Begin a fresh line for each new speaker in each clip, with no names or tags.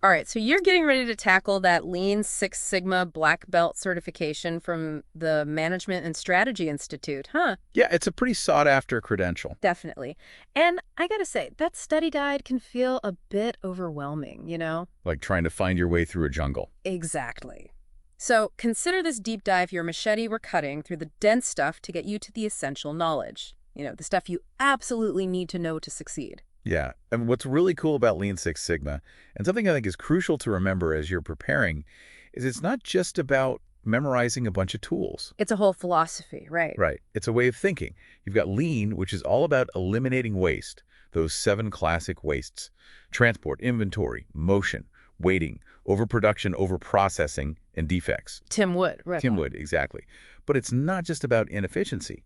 All right, so you're getting ready to tackle that Lean Six Sigma Black Belt certification from the Management and Strategy Institute, huh?
Yeah, it's a pretty sought-after credential.
Definitely. And I gotta say, that study guide can feel a bit overwhelming, you know?
Like trying to find your way through a jungle.
Exactly. So consider this deep dive your machete were cutting through the dense stuff to get you to the essential knowledge. You know, the stuff you absolutely need to know to succeed.
Yeah, and what's really cool about Lean Six Sigma, and something I think is crucial to remember as you're preparing, is it's not just about memorizing a bunch of tools.
It's a whole philosophy, right?
Right. It's a way of thinking. You've got Lean, which is all about eliminating waste, those 7 classic wastes: transport, inventory, motion, waiting, overproduction, overprocessing, and defects.
Tim Wood, right.
Tim Wood, exactly. But it's not just about inefficiency.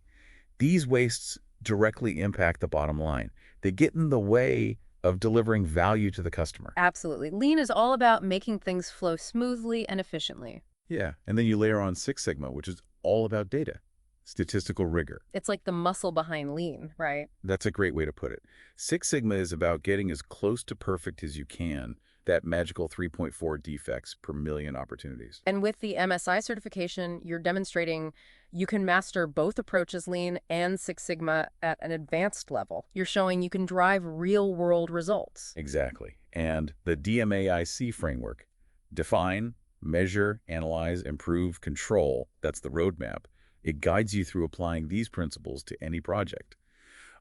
These wastes directly impact the bottom line. They get in the way of delivering value to the customer.
Absolutely. Lean is all about making things flow smoothly and efficiently.
Yeah, and then you layer on Six Sigma, which is all about data, statistical rigor.
It's like the muscle behind Lean, right?
That's a great way to put it. Six Sigma is about getting as close to perfect as you can, that magical 3.4 defects per million opportunities.
And with the MSI certification, you're demonstrating you can master both approaches, Lean and Six Sigma, at an advanced level. You're showing you can drive real-world results.
Exactly. And the DMAIC framework: define, measure, analyze, improve, control. That's the roadmap. It guides you through applying these principles to any project.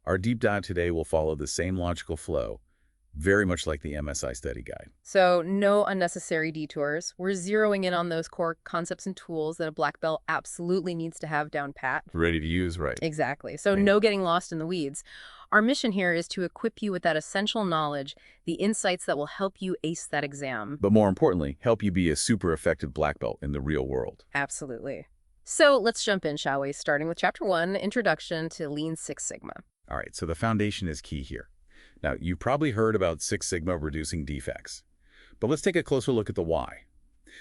Our deep dive today will follow the same logical flow, very much like the MSI study guide.
So no unnecessary detours. We're zeroing in on those core concepts and tools that a black belt absolutely needs to have down pat.
Ready to use, right?
Exactly. So
Right.
no getting lost in the weeds. Our mission here is to equip you with that essential knowledge, the insights that will help you ace that exam.
But more importantly, help you be a super effective black belt in the real world.
Absolutely. So let's jump in, shall we? Starting with Chapter 1, Introduction to Lean Six Sigma.
All right, so the foundation is key here. Now, you probably heard about Six Sigma reducing defects, but let's take a closer look at the why.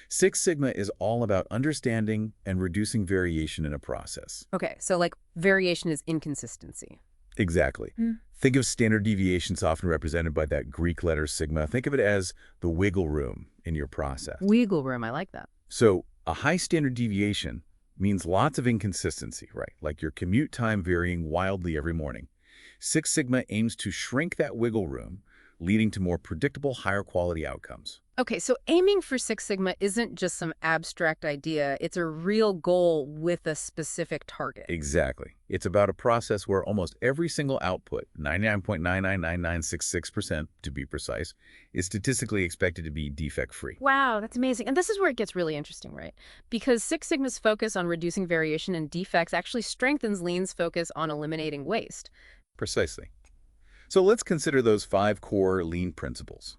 Six Sigma is all about understanding and reducing variation in a process.
Okay, so like variation is inconsistency.
Exactly. Think of standard deviations, often represented by that Greek letter sigma. Think of it as the wiggle room in your process.
Wiggle room, I like that.
So a high standard deviation means lots of inconsistency, right? Like your commute time varying wildly every morning. Six Sigma aims to shrink that wiggle room, leading to more predictable, higher quality outcomes.
Okay, so aiming for Six Sigma isn't just some abstract idea. It's a real goal with a specific target.
Exactly. It's about a process where almost every single output, 99.999966% to be precise, is statistically expected to be defect-free.
Wow, that's amazing. And this is where it gets really interesting, right? Because Six Sigma's focus on reducing variation and defects actually strengthens Lean's focus on eliminating waste.
Precisely. So let's consider those 5 core lean principles.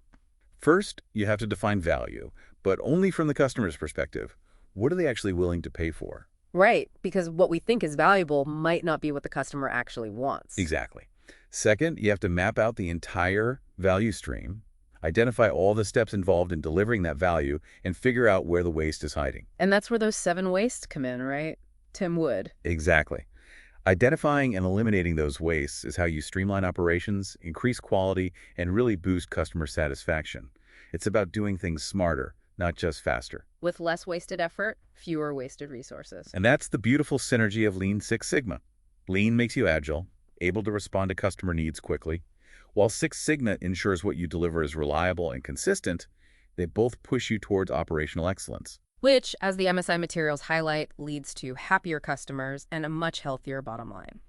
First, you have to define value, but only from the customer's perspective. What are they actually willing to pay for?
Right, because what we think is valuable might not be what the customer actually wants.
Exactly. Second, you have to map out the entire value stream, identify all the steps involved in delivering that value, and figure out where the waste is hiding.
And that's where those 7 wastes come in, right? Tim Wood.
Exactly. Identifying and eliminating those wastes is how you streamline operations, increase quality, and really boost customer satisfaction. It's about doing things smarter, not just faster.
With less wasted effort, fewer wasted resources.
And that's the beautiful synergy of Lean Six Sigma. Lean makes you agile, able to respond to customer needs quickly, while Six Sigma ensures what you deliver is reliable and consistent. They both push you towards operational excellence.
Which, as the MSI materials highlight, leads to happier customers and a much healthier bottom line.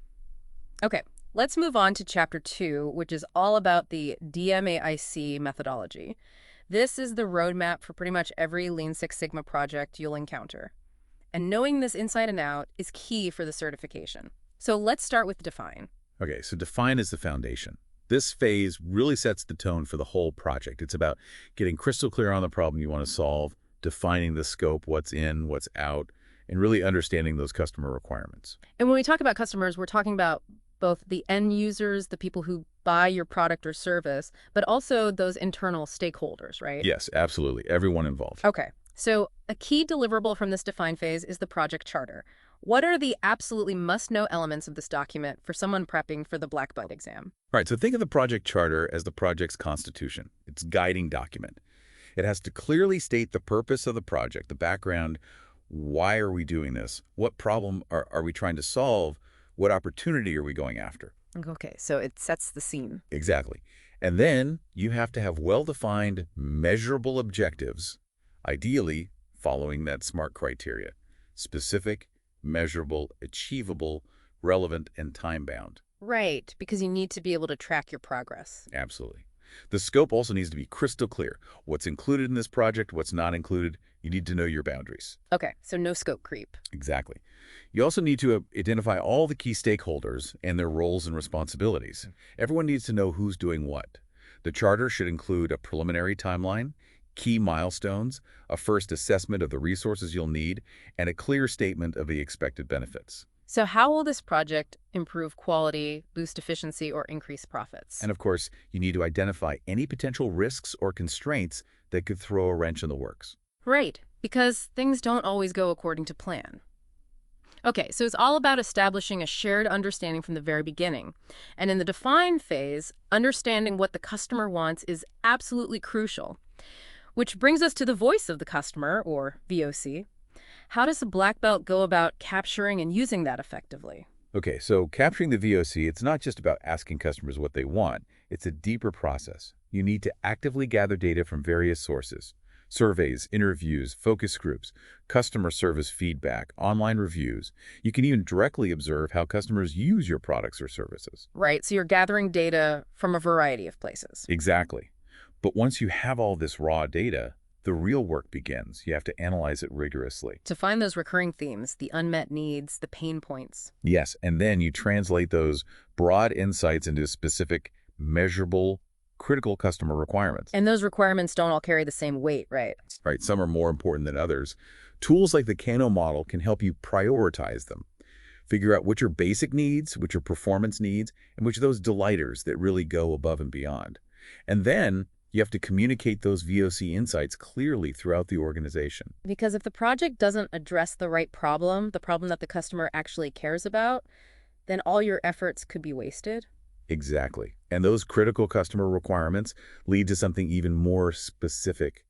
Okay, let's move on to Chapter 2, which is all about the DMAIC methodology. This is the roadmap for pretty much every Lean Six Sigma project you'll encounter. And knowing this inside and out is key for the certification. So let's start with Define.
Okay, so define is the foundation. This phase really sets the tone for the whole project. It's about getting crystal clear on the problem you want to solve, defining the scope, what's in, what's out, and really understanding those customer requirements.
And when we talk about customers, we're talking about both the end users, the people who buy your product or service, but also those internal stakeholders, right?
Yes, absolutely. Everyone involved.
Okay. So a key deliverable from this define phase is the project charter. What are the absolutely must-know elements of this document for someone prepping for the Black Belt exam?
All right, so think of the project charter as the project's constitution, its guiding document. It has to clearly state the purpose of the project, the background. Why are we doing this? What problem are we trying to solve? What opportunity are we going after?
Okay, so it sets the scene.
Exactly. And then you have to have well-defined, measurable objectives, ideally following that SMART criteria: specific, measurable, achievable, relevant, and time-bound.
Right, because you need to be able to track your progress.
Absolutely. The scope also needs to be crystal clear. What's included in this project, what's not included, you need to know your boundaries.
Okay, so no scope creep.
Exactly. You also need to identify all the key stakeholders and their roles and responsibilities. Everyone needs to know who's doing what. The charter should include a preliminary timeline, key milestones, a first assessment of the resources you'll need, and a clear statement of the expected benefits.
So how will this project improve quality, boost efficiency, or increase profits?
And of course, you need to identify any potential risks or constraints that could throw a wrench in the works.
Right, because things don't always go according to plan. Okay, so it's all about establishing a shared understanding from the very beginning. And in the define phase, understanding what the customer wants is absolutely crucial. Which brings us to the voice of the customer, or VOC. How does a black belt go about capturing and using that effectively?
Okay, so capturing the VOC, it's not just about asking customers what they want. It's a deeper process. You need to actively gather data from various sources: surveys, interviews, focus groups, customer service feedback, online reviews. You can even directly observe how customers use your products or services.
Right, so you're gathering data from a variety of places.
Exactly. But once you have all this raw data, the real work begins. You have to analyze it rigorously.
To find those recurring themes, the unmet needs, the pain points.
Yes, and then you translate those broad insights into specific, measurable, critical customer requirements.
And those requirements don't all carry the same weight, right?
Right, some are more important than others. Tools like the Kano model can help you prioritize them. Figure out which are basic needs, which are performance needs, and which are those delighters that really go above and beyond. And then you have to communicate those VOC insights clearly throughout the organization.
Because if the project doesn't address the right problem, the problem that the customer actually cares about, then all your efforts could be wasted.
Exactly. And those critical customer requirements lead to something even more specific: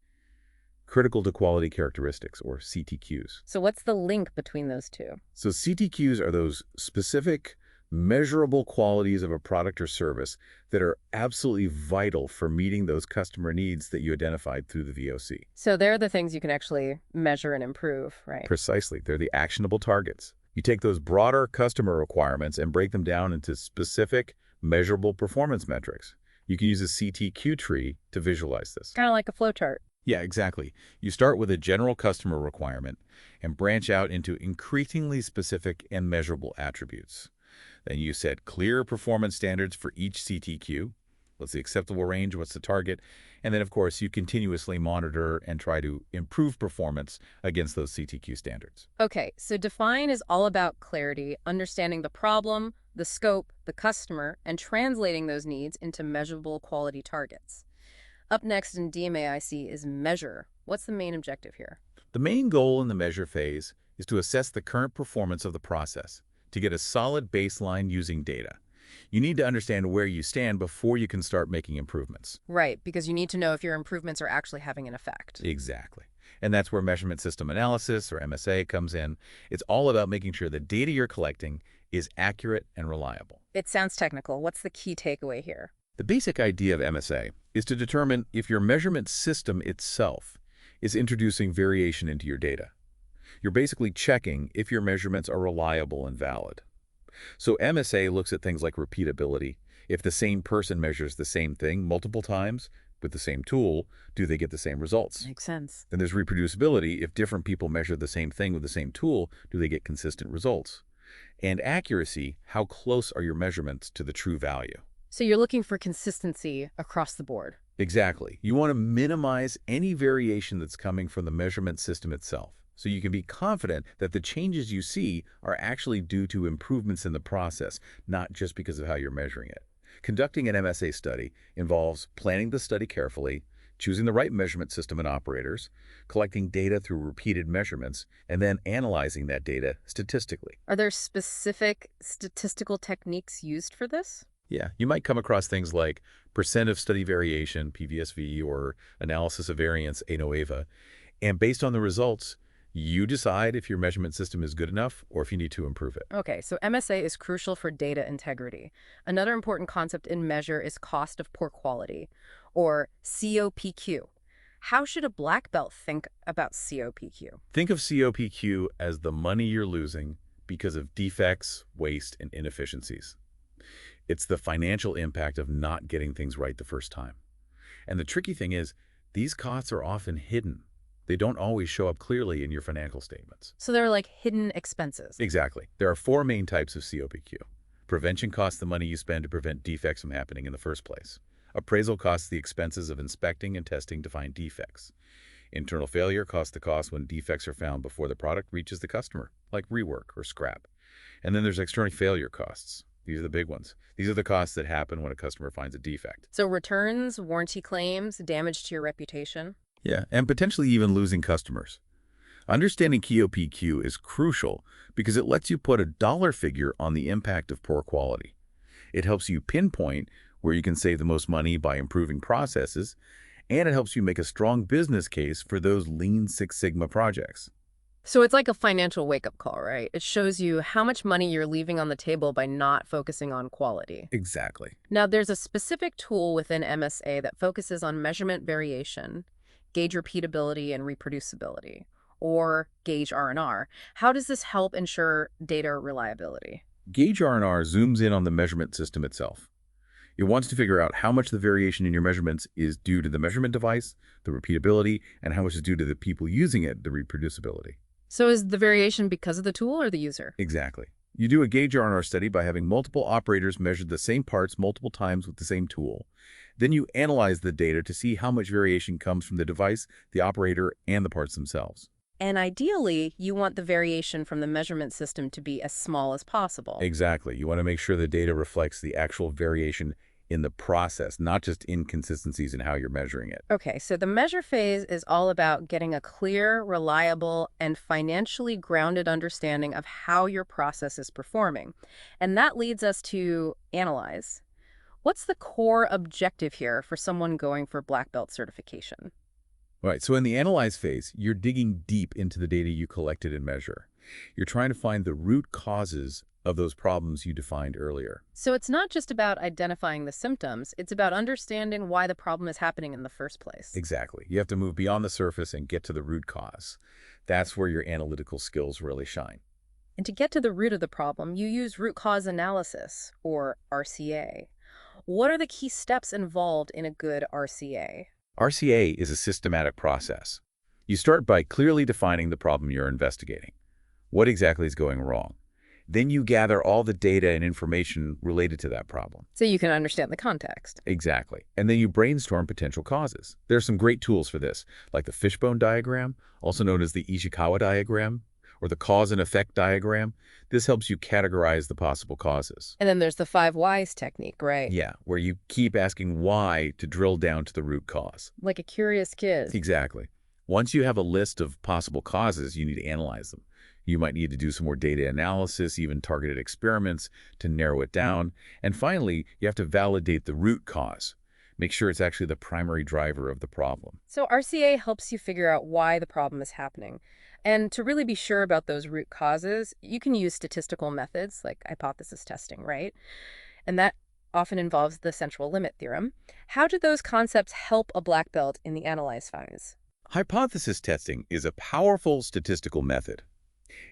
critical to quality characteristics, or CTQs.
So what's the link between those two?
So CTQs are those specific, measurable qualities of a product or service that are absolutely vital for meeting those customer needs that you identified through the VOC.
So they're the things you can actually measure and improve, right?
Precisely. They're the actionable targets. You take those broader customer requirements and break them down into specific, measurable performance metrics. You can use a CTQ tree to visualize this.
Kind of like a flowchart.
Yeah, exactly. You start with a general customer requirement and branch out into increasingly specific and measurable attributes. Then you set clear performance standards for each CTQ. What's the acceptable range? What's the target? And then, of course, you continuously monitor and try to improve performance against those CTQ standards.
Okay, so define is all about clarity, understanding the problem, the scope, the customer, and translating those needs into measurable quality targets. Up next in DMAIC is measure. What's the main objective here?
The main goal in the measure phase is to assess the current performance of the process, to get a solid baseline using data. You need to understand where you stand before you can start making improvements.
Right, because you need to know if your improvements are actually having an effect.
Exactly. And that's where measurement system analysis, or MSA, comes in. It's all about making sure the data you're collecting is accurate and reliable.
It sounds technical. What's the key takeaway here?
The basic idea of MSA is to determine if your measurement system itself is introducing variation into your data. You're basically checking if your measurements are reliable and valid. So MSA looks at things like repeatability. If the same person measures the same thing multiple times with the same tool, do they get the same results?
Makes sense.
Then there's reproducibility. If different people measure the same thing with the same tool, do they get consistent results? And accuracy, how close are your measurements to the true value?
So you're looking for consistency across the board.
Exactly. You want to minimize any variation that's coming from the measurement system itself, so you can be confident that the changes you see are actually due to improvements in the process, not just because of how you're measuring it. Conducting an MSA study involves planning the study carefully, choosing the right measurement system and operators, collecting data through repeated measurements, and then analyzing that data statistically.
Are there specific statistical techniques used for this?
Yeah, you might come across things like percent of study variation, PVSV, or analysis of variance, ANOVA. And based on the results, you decide if your measurement system is good enough or if you need to improve it.
Okay, so MSA is crucial for data integrity. Another important concept in measure is cost of poor quality, or COPQ. How should a black belt think about COPQ?
Think of COPQ as the money you're losing because of defects, waste, and inefficiencies. It's the financial impact of not getting things right the first time. And the tricky thing is, these costs are often hidden. They don't always show up clearly in your financial statements.
So they're like hidden expenses.
Exactly. There are four main types of COPQ. Prevention costs the money you spend to prevent defects from happening in the first place. Appraisal costs the expenses of inspecting and testing to find defects. Internal failure costs the cost when defects are found before the product reaches the customer, like rework or scrap. And then there's external failure costs. These are the big ones. These are the costs that happen when a customer finds a defect.
So returns, warranty claims, damage to your reputation.
Yeah, and potentially even losing customers. Understanding COPQ is crucial because it lets you put a dollar figure on the impact of poor quality. It helps you pinpoint where you can save the most money by improving processes, and it helps you make a strong business case for those Lean Six Sigma projects.
So it's like a financial wake-up call, right? It shows you how much money you're leaving on the table by not focusing on quality.
Exactly.
Now, there's a specific tool within MSA that focuses on measurement variation, gauge repeatability and reproducibility, or gauge R&R. How does this help ensure data reliability?
Gauge R&R zooms in on the measurement system itself. It wants to figure out how much the variation in your measurements is due to the measurement device, the repeatability, and how much is due to the people using it, the reproducibility.
So is the variation because of the tool or the user?
Exactly. You do a gauge R&R study by having multiple operators measure the same parts multiple times with the same tool. Then you analyze the data to see how much variation comes from the device, the operator, and the parts themselves.
And ideally, you want the variation from the measurement system to be as small as possible.
Exactly. You want to make sure the data reflects the actual variation in the process, not just inconsistencies in how you're measuring it.
Okay, so the measure phase is all about getting a clear, reliable, and financially grounded understanding of how your process is performing. And that leads us to analyze. What's the core objective here for someone going for black belt certification?
Right. So in the analyze phase, you're digging deep into the data you collected and measure. You're trying to find the root causes of those problems you defined earlier.
So it's not just about identifying the symptoms, it's about understanding why the problem is happening in the first place.
Exactly. You have to move beyond the surface and get to the root cause. That's where your analytical skills really shine.
And to get to the root of the problem, you use root cause analysis, or RCA. What are the key steps involved in a good RCA?
RCA is a systematic process. You start by clearly defining the problem you're investigating. What exactly is going wrong? Then you gather all the data and information related to that problem.
So you can understand the context.
Exactly. And then you brainstorm potential causes. There are some great tools for this, like the fishbone diagram, also known as the Ishikawa diagram, or the cause and effect diagram. This helps you categorize the possible causes.
And then there's the 5 whys technique, right?
Yeah, where you keep asking why to drill down to the root cause.
Like a curious kid.
Exactly. Once you have a list of possible causes, you need to analyze them. You might need to do some more data analysis, even targeted experiments to narrow it down. And finally, you have to validate the root cause. Make sure it's actually the primary driver of the problem.
So RCA helps you figure out why the problem is happening. And to really be sure about those root causes, you can use statistical methods like hypothesis testing, right? And that often involves the central limit theorem. How do those concepts help a black belt in the analyze phase?
Hypothesis testing is a powerful statistical method.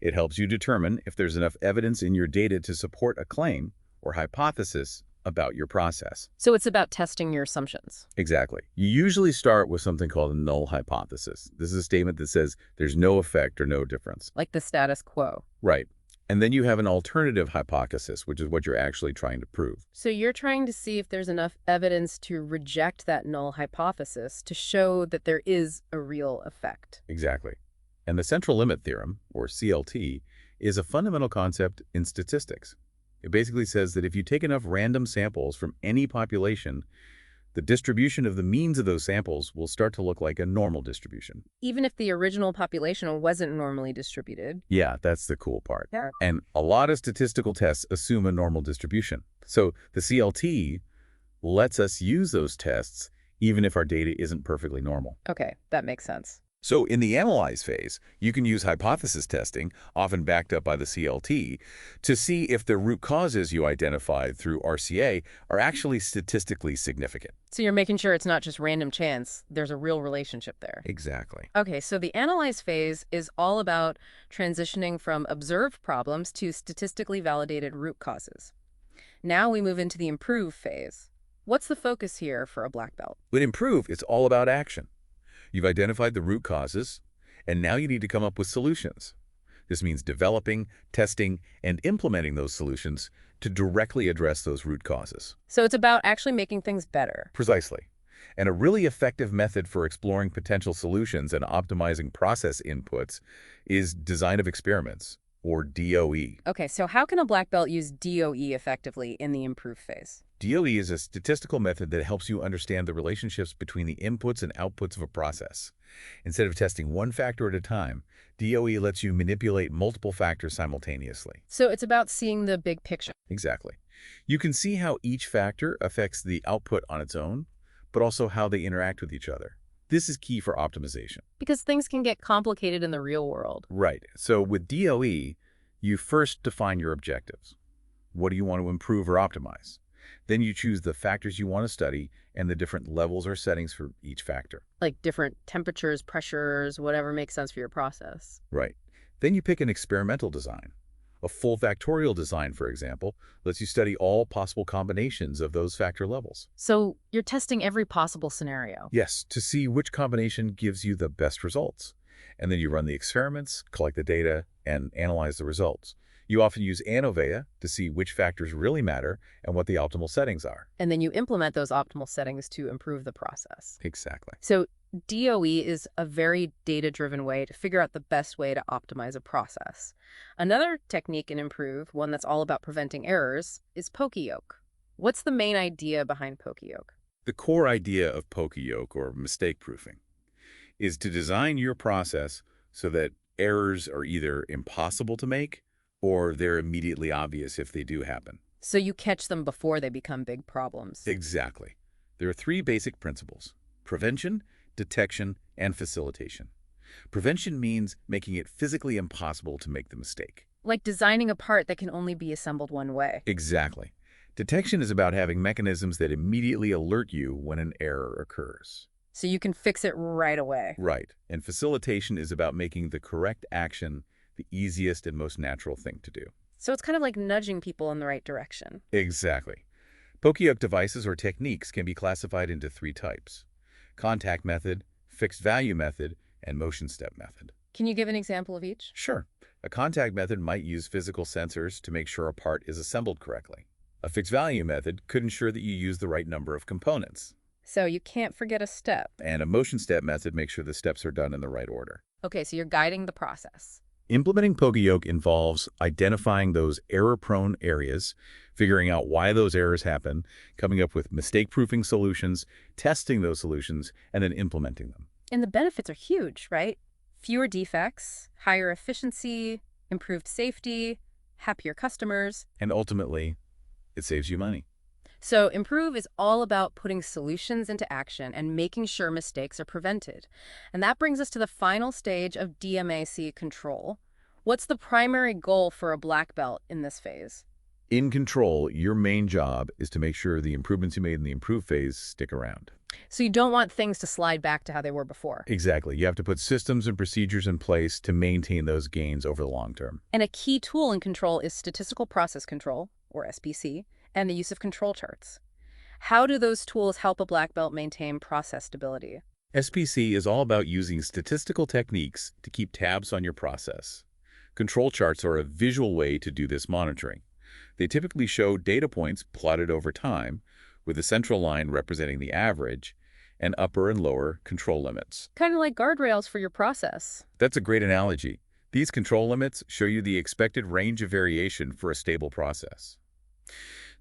It helps you determine if there's enough evidence in your data to support a claim or hypothesis about your process.
So it's about testing your assumptions.
Exactly. You usually start with something called a null hypothesis. This is a statement that says there's no effect or no difference.
Like the status quo.
Right. And then you have an alternative hypothesis, which is what you're actually trying to prove.
So you're trying to see if there's enough evidence to reject that null hypothesis to show that there is a real effect.
Exactly. And the central limit theorem, or CLT, is a fundamental concept in statistics. It basically says that if you take enough random samples from any population, The distribution of the means of those samples will start to look like a normal distribution.
Even if the original population wasn't normally distributed.
Yeah, that's the cool part.
Yeah.
And a lot of statistical tests assume a normal distribution. So the CLT lets us use those tests even if our data isn't perfectly normal.
Okay, that makes sense.
So in the analyze phase, you can use hypothesis testing, often backed up by the CLT, to see if the root causes you identified through RCA are actually statistically significant.
So you're making sure it's not just random chance. There's a real relationship there.
Exactly.
Okay, so the analyze phase is all about transitioning from observed problems to statistically validated root causes. Now we move into the improve phase. What's the focus here for a black belt?
With improve, it's all about action. You've identified the root causes, and now you need to come up with solutions. This means developing, testing, and implementing those solutions to directly address those root causes.
So it's about actually making things better.
Precisely. And a really effective method for exploring potential solutions and optimizing process inputs is design of experiments, or DOE.
Okay, so how can a black belt use DOE effectively in the improve phase?
DOE is a statistical method that helps you understand the relationships between the inputs and outputs of a process. Instead of testing one factor at a time, DOE lets you manipulate multiple factors simultaneously.
So it's about seeing the big picture.
Exactly. You can see how each factor affects the output on its own, but also how they interact with each other. This is key for optimization.
Because things can get complicated in the real world.
Right. So with DOE, you first define your objectives. What do you want to improve or optimize? Then you choose the factors you want to study and the different levels or settings for each factor.
Like different temperatures, pressures, whatever makes sense for your process.
Right. Then you pick an experimental design. A full factorial design, for example, lets you study all possible combinations of those factor levels.
So you're testing every possible scenario.
Yes, to see which combination gives you the best results. And then you run the experiments, collect the data, and analyze the results. You often use ANOVA to see which factors really matter and what the optimal settings are.
And then you implement those optimal settings to improve the process.
Exactly.
So DOE is a very data-driven way to figure out the best way to optimize a process. Another technique in Improve, one that's all about preventing errors, is Poka-yoke. What's the main idea behind Poka-yoke?
The core idea of Poka-yoke, or mistake proofing, is to design your process so that errors are either impossible to make or they're immediately obvious if they do happen.
So you catch them before they become big problems.
Exactly. There are three basic principles: prevention, detection, and facilitation. Prevention means making it physically impossible to make the mistake.
Like designing a part that can only be assembled one way.
Exactly. Detection is about having mechanisms that immediately alert you when an error occurs.
So you can fix it right away.
Right. And facilitation is about making the correct action the easiest and most natural thing to do.
So it's kind of like nudging people in the right direction.
Exactly. Poka-yoke devices or techniques can be classified into three types: contact method, fixed value method, and motion step method.
Can you give an example of each?
Sure. A contact method might use physical sensors to make sure a part is assembled correctly. A fixed value method could ensure that you use the right number of components.
So you can't forget a step.
And a motion step method makes sure the steps are done in the right order.
Okay, so you're guiding the process.
Implementing Poka-yoke involves identifying those error-prone areas, figuring out why those errors happen, coming up with mistake-proofing solutions, testing those solutions, and then implementing them.
And the benefits are huge, right? Fewer defects, higher efficiency, improved safety, happier customers.
And ultimately, it saves you money.
So Improve is all about putting solutions into action and making sure mistakes are prevented. And that brings us to the final stage of DMAC control. What's the primary goal for a black belt in this phase?
In control, your main job is to make sure the improvements you made in the improve phase stick around.
So you don't want things to slide back to how they were before.
Exactly. You have to put systems and procedures in place to maintain those gains over the long term.
And a key tool in control is statistical process control, or SPC, and the use of control charts. How do those tools help a black belt maintain process stability?
SPC is all about using statistical techniques to keep tabs on your process. Control charts are a visual way to do this monitoring. They typically show data points plotted over time, with the central line representing the average and upper and lower control limits.
Kind of like guardrails for your process.
That's a great analogy. These control limits show you the expected range of variation for a stable process.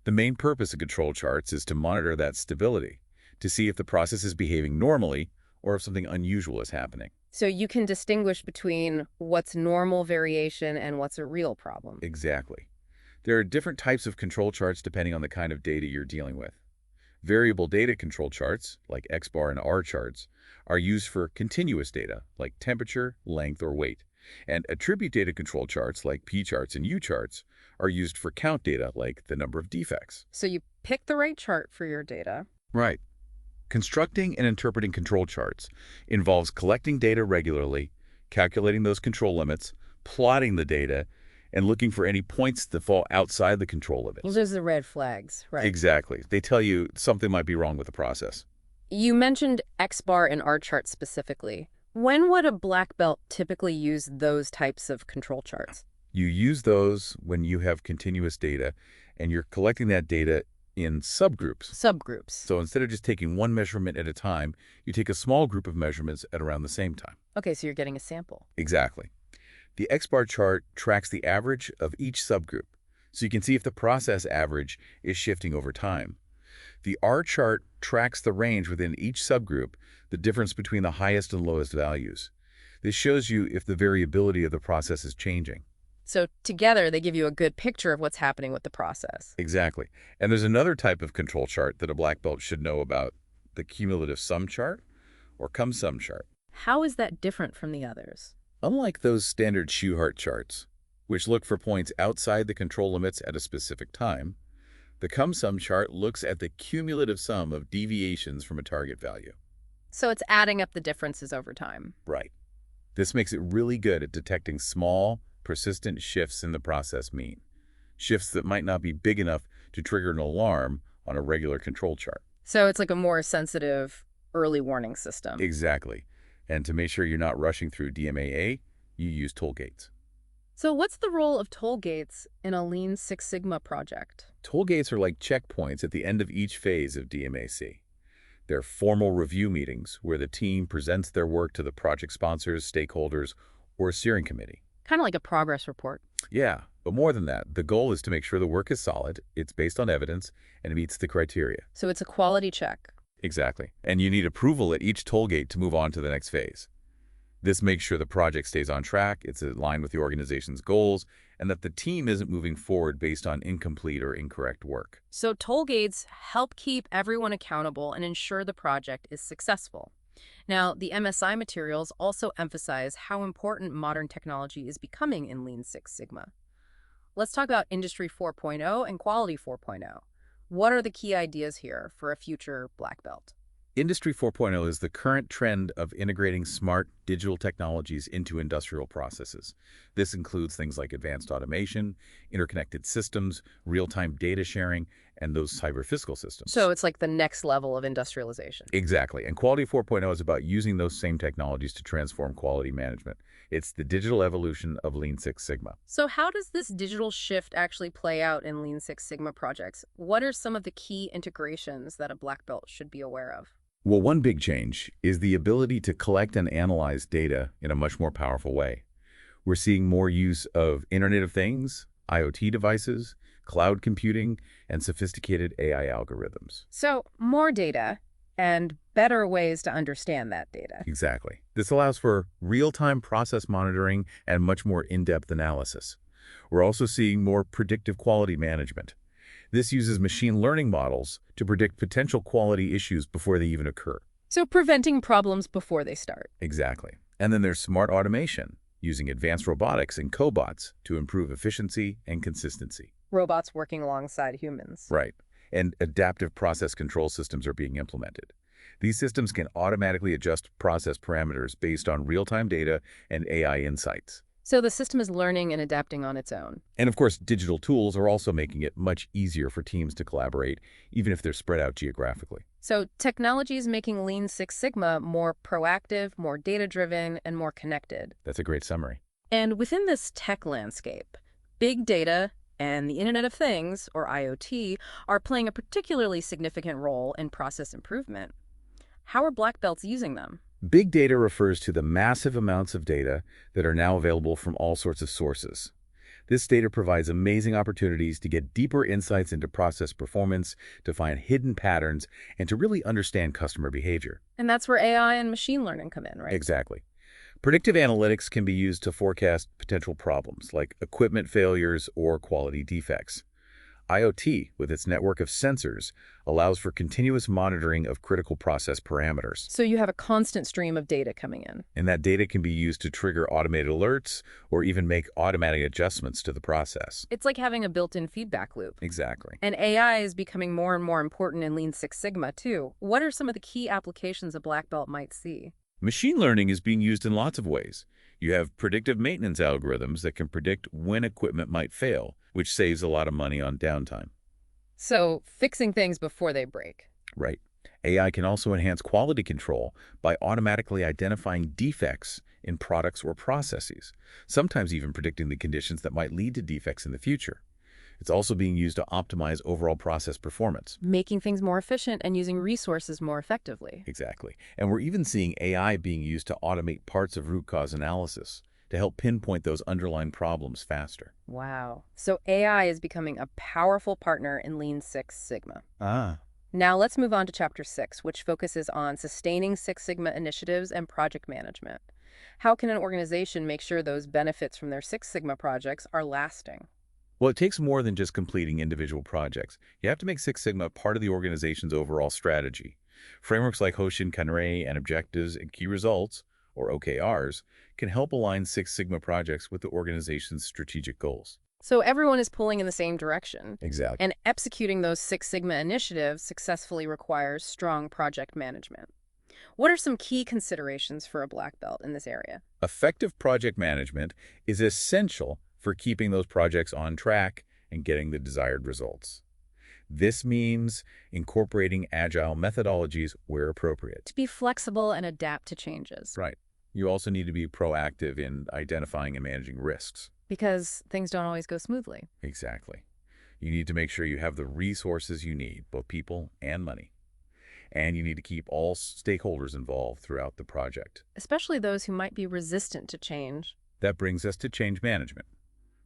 The main purpose of control charts is to monitor that stability, to see if the process is behaving normally or if something unusual is happening.
So you can distinguish between what's normal variation and what's a real problem.
Exactly. There are different types of control charts depending on the kind of data you're dealing with. Variable data control charts, like X-bar and R charts, are used for continuous data, like temperature, length, or weight. And attribute data control charts, like P charts and U charts, are used for count data, like the number of defects.
So you pick the right chart for your data.
Right. Constructing and interpreting control charts involves collecting data regularly, calculating those control limits, plotting the data, and looking for any points that fall outside the control limits.
Well, there's the red flags, right?
Exactly. They tell you something might be wrong with the process.
You mentioned X-bar and R chart specifically. When would a black belt typically use those types of control charts?
You use those when you have continuous data, and you're collecting that data in subgroups.
Subgroups.
So instead of just taking one measurement at a time, you take a small group of measurements at around the same time.
Okay, so you're getting a sample.
Exactly. The X-bar chart tracks the average of each subgroup, so you can see if the process average is shifting over time. The R chart tracks the range within each subgroup, the difference between the highest and lowest values. This shows you if the variability of the process is changing.
So together, they give you a good picture of what's happening with the process.
Exactly. And there's another type of control chart that a black belt should know about, the cumulative sum chart or cum-sum chart.
How is that different from the others?
Unlike those standard Shewhart charts, which look for points outside the control limits at a specific time, the cum-sum chart looks at the cumulative sum of deviations from a target value.
So it's adding up the differences over time.
Right. This makes it really good at detecting small, persistent shifts in the process mean, shifts that might not be big enough to trigger an alarm on a regular control chart.
So it's like a more sensitive early warning system.
Exactly. And to make sure you're not rushing through DMAA, you use toll gates.
So what's the role of toll gates in a Lean Six Sigma project?
Toll gates are like checkpoints at the end of each phase of DMAC. They're formal review meetings where the team presents their work to the project sponsors, stakeholders, or a steering committee.
Kind of like a progress report.
Yeah, but more than that, the goal is to make sure the work is solid, it's based on evidence, and it meets the criteria.
So it's a quality check.
Exactly. And you need approval at each toll gate to move on to the next phase. This makes sure the project stays on track, it's aligned with the organization's goals, and that the team isn't moving forward based on incomplete or incorrect work.
So toll gates help keep everyone accountable and ensure the project is successful. Now, the MSI materials also emphasize how important modern technology is becoming in Lean Six Sigma. Let's talk about Industry 4.0 and Quality 4.0. What are the key ideas here for a future black belt?
Industry 4.0 is the current trend of integrating smart digital technologies into industrial processes. This includes things like advanced automation, interconnected systems, real-time data sharing, and those cyber-physical systems.
So it's like the next level of industrialization.
Exactly. And Quality 4.0 is about using those same technologies to transform quality management. It's the digital evolution of Lean Six Sigma.
So how does this digital shift actually play out in Lean Six Sigma projects? What are some of the key integrations that a black belt should be aware of?
Well, one big change is the ability to collect and analyze data in a much more powerful way. We're seeing more use of Internet of Things, IoT devices, cloud computing, and sophisticated AI algorithms.
So more data and better ways to understand that data.
Exactly. This allows for real-time process monitoring and much more in-depth analysis. We're also seeing more predictive quality management. This uses machine learning models to predict potential quality issues before they even occur.
So preventing problems before they start.
Exactly. And then there's smart automation, using advanced robotics and cobots to improve efficiency and consistency.
Robots working alongside humans.
Right. And adaptive process control systems are being implemented. These systems can automatically adjust process parameters based on real-time data and AI insights.
So the system is learning and adapting on its own.
And of course, digital tools are also making it much easier for teams to collaborate, even if they're spread out geographically.
So technology is making Lean Six Sigma more proactive, more data-driven, and more connected.
That's a great summary.
And within this tech landscape, big data and the Internet of Things, or IoT, are playing a particularly significant role in process improvement. How are black belts using them?
Big data refers to the massive amounts of data that are now available from all sorts of sources. This data provides amazing opportunities to get deeper insights into process performance, to find hidden patterns, and to really understand customer behavior.
And that's where AI and machine learning come in, right?
Exactly. Predictive analytics can be used to forecast potential problems like equipment failures or quality defects. IoT, with its network of sensors, allows for continuous monitoring of critical process parameters.
So you have a constant stream of data coming in.
And that data can be used to trigger automated alerts or even make automatic adjustments to the process.
It's like having a built-in feedback loop.
Exactly.
And AI is becoming more and more important in Lean Six Sigma, too. What are some of the key applications a black belt might see?
Machine learning is being used in lots of ways. You have predictive maintenance algorithms that can predict when equipment might fail, which saves a lot of money on downtime.
So fixing things before they break.
Right. AI can also enhance quality control by automatically identifying defects in products or processes, sometimes even predicting the conditions that might lead to defects in the future. It's also being used to optimize overall process performance.
Making things more efficient and using resources more effectively.
Exactly. And we're even seeing AI being used to automate parts of root cause analysis to help pinpoint those underlying problems faster.
Wow. So AI is becoming a powerful partner in Lean Six Sigma.
Ah.
Now let's move on to Chapter 6, which focuses on sustaining Six Sigma initiatives and project management. How can an organization make sure those benefits from their Six Sigma projects are lasting?
Well, it takes more than just completing individual projects. You have to make Six Sigma part of the organization's overall strategy. Frameworks like Hoshin Kanri and Objectives and Key Results, or OKRs, can help align Six Sigma projects with the organization's strategic goals.
So everyone is pulling in the same direction.
Exactly.
And executing those Six Sigma initiatives successfully requires strong project management. What are some key considerations for a black belt in this area?
Effective project management is essential for keeping those projects on track and getting the desired results. This means incorporating agile methodologies where appropriate.
To be flexible and adapt to changes.
Right. You also need to be proactive in identifying and managing risks.
Because things don't always go smoothly.
Exactly. You need to make sure you have the resources you need, both people and money. And you need to keep all stakeholders involved throughout the project.
Especially those who might be resistant to change.
That brings us to change management,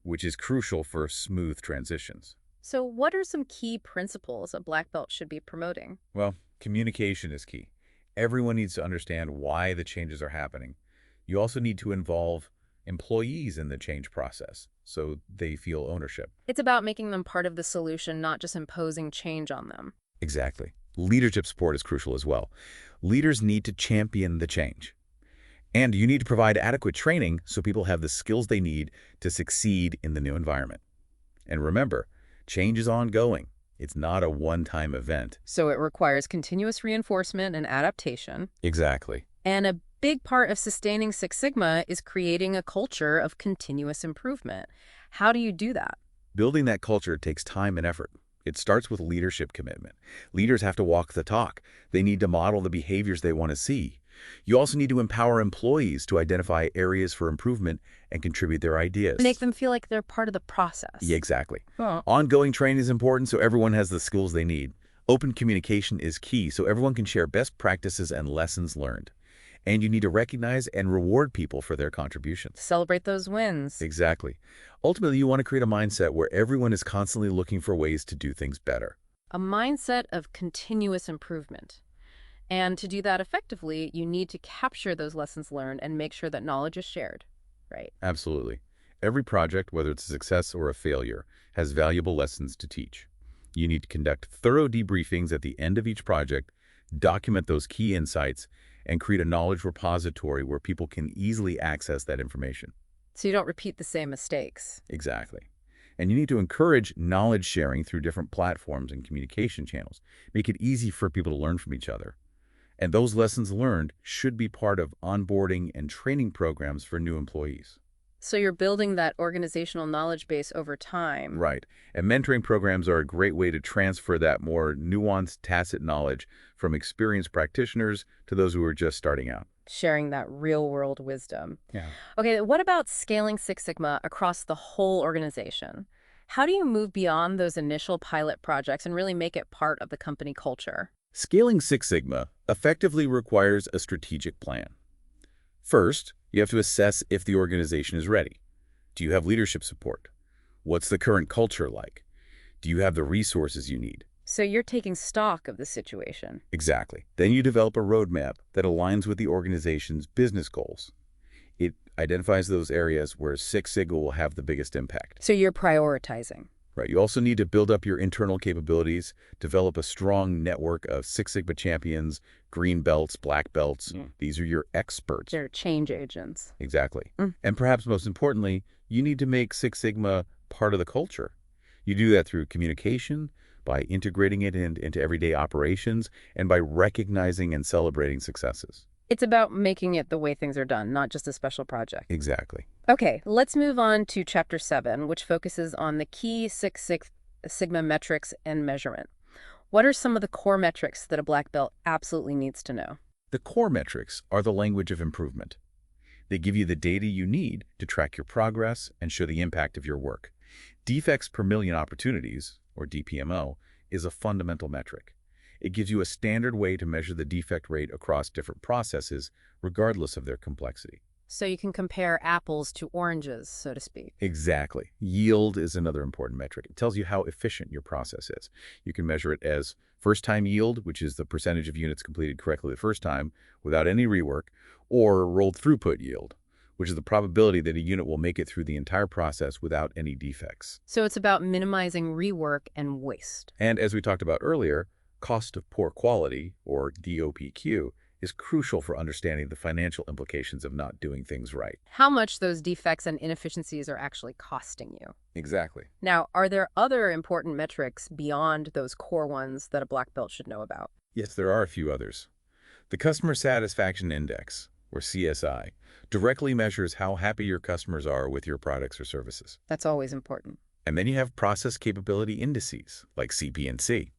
which is crucial for smooth transitions.
So what are some key principles a black belt should be promoting?
Well, communication is key. Everyone needs to understand why the changes are happening. You also need to involve employees in the change process so they feel ownership.
It's about making them part of the solution, not just imposing change on them.
Exactly. Leadership support is crucial as well. Leaders need to champion the change. And you need to provide adequate training so people have the skills they need to succeed in the new environment. And remember, change is ongoing. It's not a one-time event.
So it requires continuous reinforcement and adaptation.
Exactly.
And a big part of sustaining Six Sigma is creating a culture of continuous improvement. How do you do that?
Building that culture takes time and effort. It starts with leadership commitment. Leaders have to walk the talk. They need to model the behaviors they want to see. You also need to empower employees to identify areas for improvement and contribute their ideas.
Make them feel like they're part of the process.
Yeah, exactly.
Huh.
Ongoing training is important so everyone has the skills they need. Open communication is key so everyone can share best practices and lessons learned. And you need to recognize and reward people for their contributions.
Celebrate those wins.
Exactly. Ultimately, you want to create a mindset where everyone is constantly looking for ways to do things better.
A mindset of continuous improvement. And to do that effectively, you need to capture those lessons learned and make sure that knowledge is shared, right?
Absolutely. Every project, whether it's a success or a failure, has valuable lessons to teach. You need to conduct thorough debriefings at the end of each project, document those key insights, and create a knowledge repository where people can easily access that information.
So you don't repeat the same mistakes.
Exactly. And you need to encourage knowledge sharing through different platforms and communication channels. Make it easy for people to learn from each other. And those lessons learned should be part of onboarding and training programs for new employees.
So you're building that organizational knowledge base over time.
Right. And mentoring programs are a great way to transfer that more nuanced, tacit knowledge from experienced practitioners to those who are just starting out.
Sharing that real-world wisdom.
Yeah.
Okay, what about scaling Six Sigma across the whole organization? How do you move beyond those initial pilot projects and really make it part of the company culture?
Scaling Six Sigma effectively requires a strategic plan. First, you have to assess if the organization is ready. Do you have leadership support? What's the current culture like? Do you have the resources you need?
So you're taking stock of the situation.
Exactly. Then you develop a roadmap that aligns with the organization's business goals. It identifies those areas where Six Sigma will have the biggest impact.
So you're prioritizing.
Right. You also need to build up your internal capabilities, develop a strong network of Six Sigma champions, green belts, black belts. These are your experts.
They're change agents.
Exactly. And perhaps most importantly, you need to make Six Sigma part of the culture. You do that through communication, by integrating it into everyday operations, and by recognizing and celebrating successes.
It's about making it the way things are done, not just a special project.
Exactly.
Okay, let's move on to Chapter 7, which focuses on the key Six Sigma metrics and measurement. What are some of the core metrics that a black belt absolutely needs to know?
The core metrics are the language of improvement. They give you the data you need to track your progress and show the impact of your work. Defects per million opportunities, or DPMO, is a fundamental metric. It gives you a standard way to measure the defect rate across different processes, regardless of their complexity.
So you can compare apples to oranges, so to speak.
Exactly. Yield is another important metric. It tells you how efficient your process is. You can measure it as first-time yield, which is the percentage of units completed correctly the first time without any rework, or rolled throughput yield, which is the probability that a unit will make it through the entire process without any defects.
So it's about minimizing rework and waste.
And as we talked about earlier, cost of poor quality, or DOPQ, is crucial for understanding the financial implications of not doing things right.
How much those defects and inefficiencies are actually costing you.
Exactly.
Now, are there other important metrics beyond those core ones that a black belt should know about?
Yes, there are a few others. The Customer Satisfaction Index, or CSI, directly measures how happy your customers are with your products or services.
That's always important.
And then you have process capability indices, like CP&C.